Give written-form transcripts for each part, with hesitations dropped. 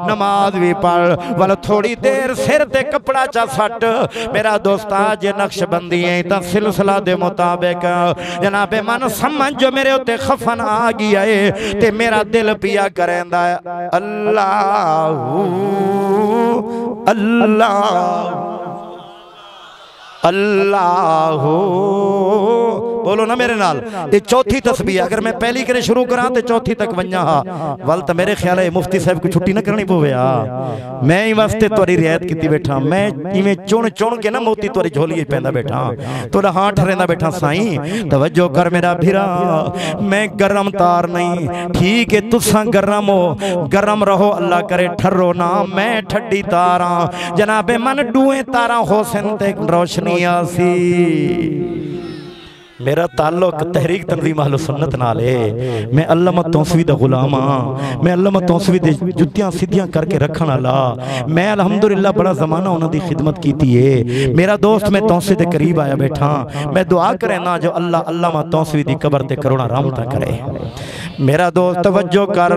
नमाज भी पढ़ वाल थोड़ी देर सिर ते कपड़ा चा सट मेरा दोस्ता जे नक्शबंदी है तो सिलसिला दे मुताबिक जनाबे मन समझ जो मेरे उत्ते खफन आ गया है ते मेरा दिल पिया करेंदा है अल्लाह अल्लाह अल्लाह बोलो ना मेरे नाल। ये चौथी तस्बीह अगर मैं पहली करे शुरू करा तो चौथी तक वंजा हा वल तो मेरे ख्याल है मुफ्ती साहब को छुट्टी ना करनी पवे मैं ही वास्ते तुहारी रियायत की बैठा मैं इवें चुन चुन के ना मोती तुहारी झोली पैंदा बैठा तुहाडा हां ठरेंदा बैठा साईं तवज्जो कर मेरा भिरा मैं गरम तार नहीं ठीक है तुसा गरम हो गरम रहो अल्लाह करे ठर्रो ना मैं ठड्डी तारा जनाबे मन डूए तारा होसन ते रोशनी आसी। मेरा ताल्लुक तहरीक तंजीम अहले सुन्नत नाल है मैं अल्लामा तौसीफी दा गुलाम हां मैं अल्लामा तौसीफी दे जुत्तियां सीधियां करके रखण वाला मैं अल्हम्दुलिल्लाह बड़ा ज़माना उन्हां दी खिदमत कीती है मेरा दोस्त मैं तौसीफी दे करीब आया बैठा मैं दुआ करना जो अल्लाह अल्लामा तौसीफी दी कब्र ते करुणा रहमत करे। मेरा दोस्त तवज्जो कर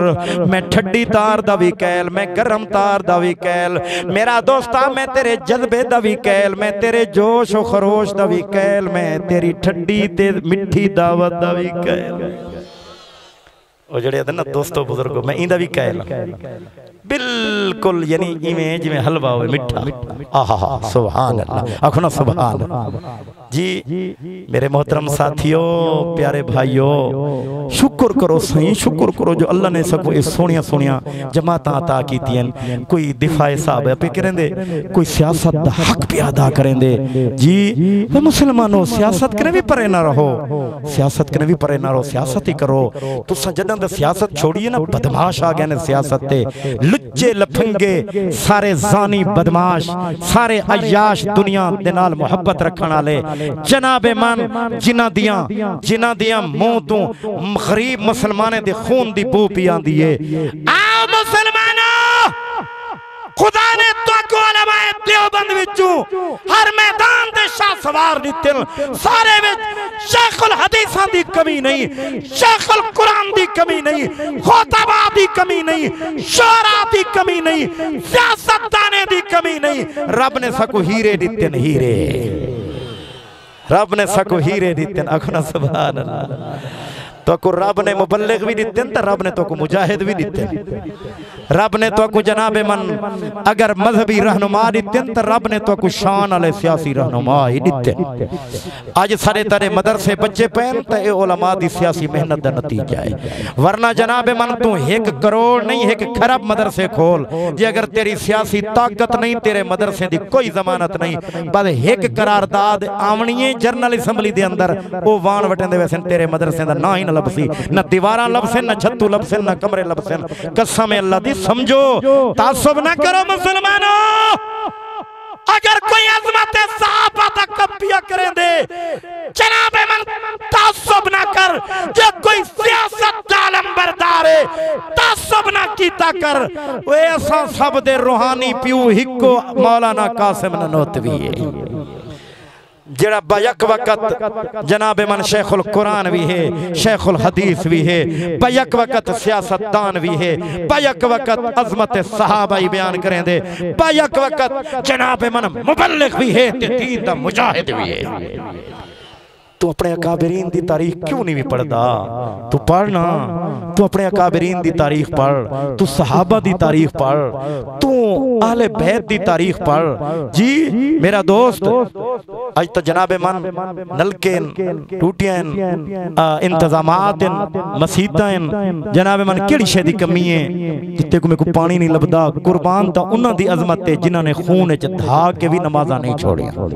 मैं ठड्डी तार दा भी कैल मैं गरम तार दा भी कैल मेरा दोस्ता मैं तेरे जज्बे दा भी कैल मैं तेरे जोश व खरोश दा भी कैल मैं तेरी ठड्डी ते मिठी दावत दा भी कैल ओ जड़े ना दोस्तों बुजुर्गो मैं इंदा भी कैल बिल्कुल यानी इवें जिवें हलवा हो मिठा आहा सुभान अल्लाह आखो ना सुभान जी। मेरे मोहतरम साथियों प्यारे भाइयों शुक्र करो सही शुक्र करो जो अल्लाह ने सबको ये सोनिया सोनिया जमात अता कीतियां कोई दिफाए साहब पे करेंदे कोई सियासत दा हक पे अदा करेंदे जी मुसलमानों सियासत कने भी परे ना रहो सियासत कने भी परे ना रहो सियासत ही करो तुसा जदों दा सियासत छोड़िए ना बदमाश आ गए ने सियासत ते लुच्चे लफंगे सारे जानी बदमाश सारे अयाश दुनिया दे नाल मोहब्बत रखण वाले जनाबे मन जिन्हां दियां मुंह तो गरीब मुसलमाने दे खून दी बू पी आंदी है। आओ मुसलमानों खुदा ने तुहाको उलमाए देवबंद विचों हर मैदान दे शाह सवार दिते सारे विच शेखुल हदीसां दी कमी नहीं शेखुल कुरान दी कमी नहीं खुतबा दी कमी नहीं शुरा दी कमी नहीं सियासतदाने दी कमी नहीं रब ने सको हीरे दिते हीरे रब ने सको हीरे दिते आखो सुभान अल्लाह तो को रब ने मुबल्लिग भी दिते तो रब ने तो को मुजाहिद भी दिते रब ने तो को जनाबे मन अगर मजहबी रहनुमा दिते तो रब ने तो को शान वाले सियासी रहनुमा ही दिते। आज सारे तारे मदरसे बच्चे पैन तो ये उलमा दी सियासी मेहनत का नतीजा है वरना जनाबे मन तू 1 करोड़ नहीं 1 खरब मदरसे खोल जे अगर तेरी सियासी ताकत नहीं तेरे मदरसे दी कोई जमानत नहीं बस 1 करारदाद आवनी है जनरल असैम्बली दे अंदर वो वाण वटेंदे वैसे तेरे मदरसे दा ना ही लबसी न दीवारा लबसे न छत्तू लबसे न कमरे लबसे कसम अल्लाह दी समझो तासुब ना करो मुसलमानों अगर कोई अजमत सहाबा तक कब्बिया करे दे जनाबे मन तासुब ना कर जो कोई सियासत जालम बरदार है तासुब ना कीता कर वो ऐसा सब दे रूहानी प्यू हिको मौलाना कासिम ननोतवी है जड़ा बयक वक़्त जनाबे मन शेखुल कुरान भी है शेखुल हदीस भी है बयक वक़्त सियासतदान भी है बयक वक़्त अजमत सहाबा ही बयान करें दे बयक वक़्त जनाबे मन मुबल्लिग भी है ते दीन दा मुजाहिद भी है। तू अपने अकाबरीन दी तारीख क्यों नहीं भी पढ़दा तू पढ़ना तू अपने अकाबरीन दी तारीख पढ़ तू सहाबा दी तारीख पढ़ तू अहले बैत दी तारीख पढ़ जी मेरा दोस्त आज तो जनाबे मन नलके टूटियां इंतजामात मसीतां जनाबे मन केड़ी शे दी कमी है जिते को मेरे को पानी नहीं लभदा कुर्बान तो उन्हां दी अजमत है जिन्हां ने खून विच धा के भी नमाज़ां नहीं छोड़ियां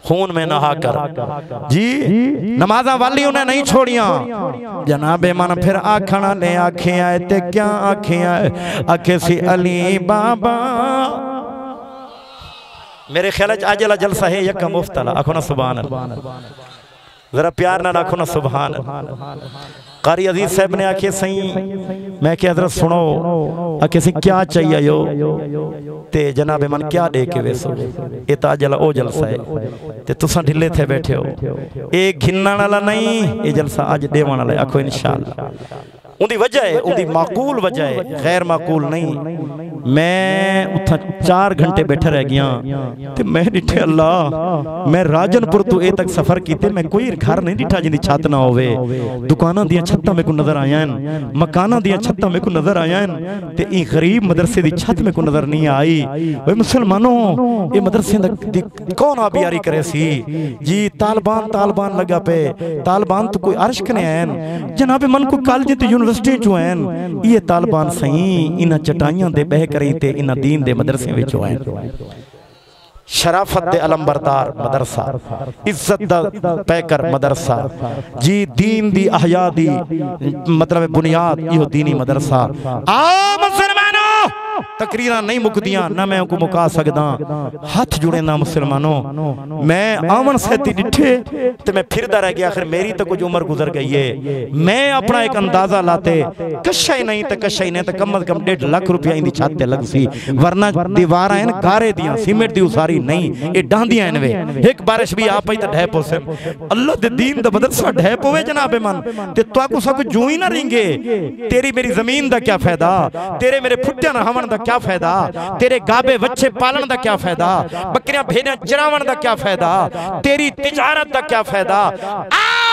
खून में नहा कर जी नमाजा वाली उन्हें नहीं छोड़िया जनाबे मन फिर आखना ने आखे आए ते क्या आखे आए आखे सी अली बाबा मेरे ख्याल आज वाला जलसा है यका मुफ्त वाला आखो ना सुभान अल्लाह जरा प्यार ना आखो ना सुभान अल्लाह। कारी अजीज साहब ने आखे सही मैं क्या हजरत सुनो आखे सी क्या चाहिए यो ते जनाबे मन क्या दे के वेसो ये तो आज ओ जलसा है ते तुसा ढिले थे बैठे हो ये घिन्ना वाला नहीं ये जलसा आज देवान वाला आखो इंशाअल्लाह उनकी वजह है, उनकी माकूल वजह है, गैर माकूल नहीं। मैं उथा 4 घंटे बैठा रह गया ते मैं डिठे अल्लाह, मैं राजनपुर तो ए तक सफर किते, मैं कोई घर नहीं डिठा जिंदी छत ना होवे। दुकानां दियां छत्तां मेरे को नजर आयां, मकानां दियां छत्तां मेरे को नजर आयां, ते ई गरीब मदरसे दी छत मेरे को नजर नहीं आई। ओए मुसलमानों, ये मदरसे दी कौन आबियारी करे सी जी? तालिबान लगा पे, तालिबान तो कोई अर्श कने आन जनाब मन को कॉलेज ते यूनिवर्सिटी चो आन, ये तालिबान सही इन्हां चटाइयां दे बह करी ते इन्हां दीन दे मदरसे विचों आन। शराफत दे अलंबरदार मदरसा, इज्जत दा पैकर मदरसा जी, दीन दी अहया दी मतलब बुनियाद इहो दीनी मदरसा। आ मुसलमानों, तकरीरां नहीं मुकदियां ना मैं उनको मुका सकदा, हाथ जुड़े ना मुसलमानों। मैं आमन सहती डिठे ते मैं फिरदा रह गया, आखिर मेरी तो कुछ उम्र गुजर गई है। मैं अपना एक अंदाजा लाते कशा ही नहीं तो कशा ही नहीं तो कम से कम 1.5 लाख रुपया इंदी छत ते लग सी, वरना दीवार हैं गारे दियां सीमेंट दी उसारी नहीं, ये डांदियां वे। एक बारिश भी आप ही तो ढह पोसे अल्लाह दे दीन दा मदरसा ढह पोवे जनाबे मन ते तुहाकू सब जूं ही ना रिंगे। तेरी मेरी जमीन दा क्या फायदा, तेरे मेरे फुट्टियां ना हवन दा क्या फायदा, तेरे गाबे बच्चे पालन दा क्या फायदा, बकरियां भेड़ियां चरावन दा क्या फायदा, तेरी तिजारत दा क्या फायदा।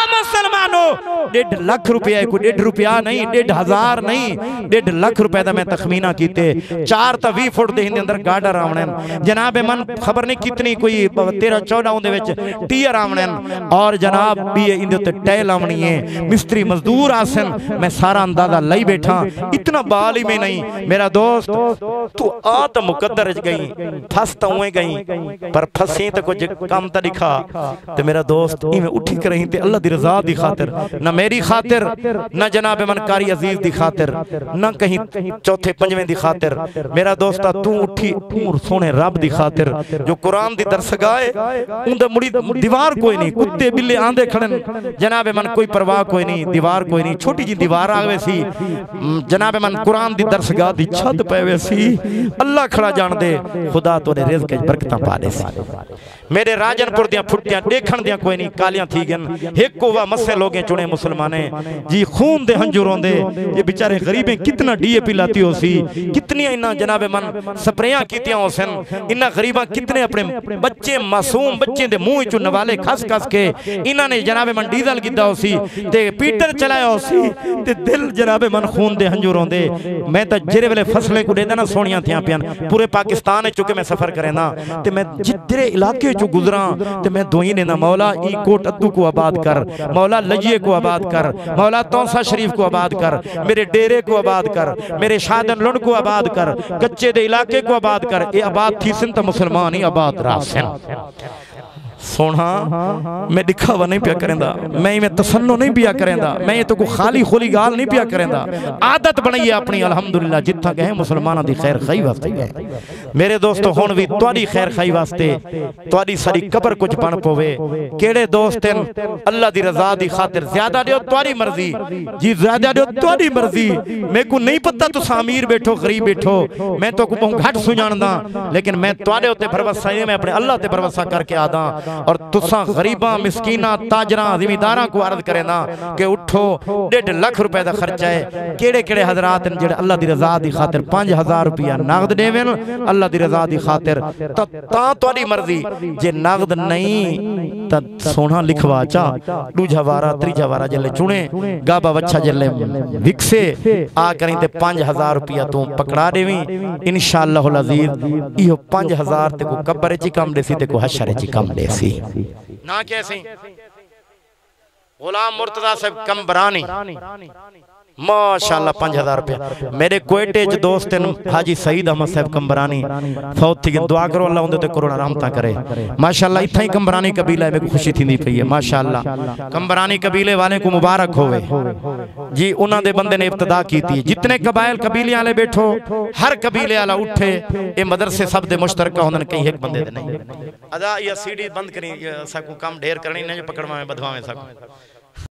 मुसलमानों 1.5 लाख रुपया, कोई 1.5 रुपया नहीं, 1.5 नहीं, 1.5 लाख रुपए का मैं तखमीना कीते। 4 तो 20 फुट दे अंदर गार्डर आवने जनाब मन, खबर नहीं कितनी कोई 13-14 उनदे विच टीयर आवने, और जनाब भी इंदे उत्ते टैल आवनी है, मिस्त्री मजदूर आसन। मैं सारा अंदाजा लई बैठा, इतना बाल ही में नहीं। मेरा दोस्त तू आ तो मुकद्दर गई, फस तो उए गई, पर फसी तो कुछ काम तो दिखा। तो मेरा दोस्त इवें उठी कर रही ते अल्लाह दी रजा दी खातिर, ना मेरी खातिर, ना जनाब मन कारी अजीज दी खातिर, ना कहीं चौथे पंजवें दी खातिर। मेरा दोस्ता तू उठी तू सोने रब दी खातिर, जो कुरान दी दरसगाह है उनदे मुड़ी दीवार कोई नहीं, कुत्ते बिल्ले आंदे खड़न जनाब मन, कोई परवाह कोई नहीं, दीवार कोई नहीं, छोटी जी दीवार आवे सी जनाब मन, कुरान दी दरसगाह दी छत पेवे सी। अल्लाह खड़ा जान दे, खुदा तोरे रिज़्क़ च बरकतां पा दे सी। मेरे राजनपुर दियां फुट्टियां देखण दियां कोई नहीं, कालियां थी गन, एक कोवा मस्से लोगे चुने मुसलमाने जी, खून दे हंजू रोंदे। ये बेचारे गरीबें कितना डीएपी लाती हो सी, कितनी इन्ना जनाबे मन स्प्रेयां कीतियां हो सन, इन्ना गरीबा कितने अपने बच्चे मासूम बच्चे दे मुंह चो नवाले खस खस के इन्हां ने जनाबे मन डीजल कीता हो सी ते पीटर चलाया हो सी, ते दिल जनाबे मन खून दे हंजू रोंदे। मैं तो जेरे वेले फसलें को देदा ना सोनियां थियां पियां, पूरे पाकिस्तान चुके मैं सफर करे ना, ते मैं जितने इलाके चो गुजरा ते मैं दुआई देना, मौला ई कोट अद्दू को आबाद कर, मौला लजिए को आबाद कर, मौला तौसा शरीफ को आबाद कर, मेरे डेरे को आबाद कर, मेरे शादन लुंड को आबाद कर, कच्चे दे इलाके को आबाद कर। ये आबाद थी सिन तो मुसलमान ही आबाद रासन। सोना मैं दिखावा नहीं पिया करेंदा, मैं में तसन्नो नहीं पिया करेंदा, मैं ये तो को खाली खोली गाल नहीं पिया करेंदा। आदत बनाई है अपनी, अल्हम्दुलिल्लाह जिथा गए मुसलमानों दी खैर खाई वास्ते गए। मेरे दोस्तों हुण भी तुहाडी खैर खाई वास्ते तुहाडी सारी कबर कुछ बन पवे। केड़े दोस्त हैं अल्लाह दी रजा दी खातिर ज्यादा दियो तुहाडी मर्जी जी, ज्यादा दियो तुहाडी मर्जी। मेरे को नहीं पता तुसा अमीर बैठो गरीब बैठो, मैं तो को घट सुजानदा, लेकिन मैं तुहाडे उत्ते भरोसा नहीं, मैं अपने अल्लाह ते भरोसा करके आदा। और तुसा गरीबा मिस्कीना ताजरा जिमीदारा को अर्ज करे ना कि उठो 1.5 लाख रुपए का खर्चा है। केड़े केड़े हजरात ने जेड़े अल्लाह दी रजा दी खातिर 5000 रुपया नगद देवेन अल्लाह दी रजा दी खातिर, ता तुहाडी मर्जी। जे नगद नहीं ता सोना लिखवा चा, दूजा वारा तीजा वारा जल्ले चुने गाबा वच्छा जल्ले विकसे आ करी ते 5000 रुपया तू पकड़ा देवी इंशाअल्लाहुल अजीज। इहो 5000 ते को कब्र च कम देसी ते को हशर च कम देसी ना। कैसी गुलाम मुर्तजा साहब कंबरानी माशाअल्लाह 5000 रुपया। मेरे कोयटे च दोस्त हाजी सईद अहमद साहब कंबरानी फौत थी, दुआ करो अल्लाह उनके करोड़ा रहमत करे माशाअल्लाह। इतना ही कंबरानी कबीला है, मेरे को खुशी थी पई है माशाअल्लाह। कंबरानी कबीले वाले को मुबारक होवे जी, उन्होंने बंदे ने इब्तदा की थी। जितने कबाइल कबीले वाले बैठो, हर कबीले वाला उठे, ये मदरसे सब दे मुश्तरका होंदे, कहीं एक बंदे दे नहीं। अदा या सीडी बंद करी सकू, काम ढेर करनी नहीं पकड़वा में बधवा में सकू।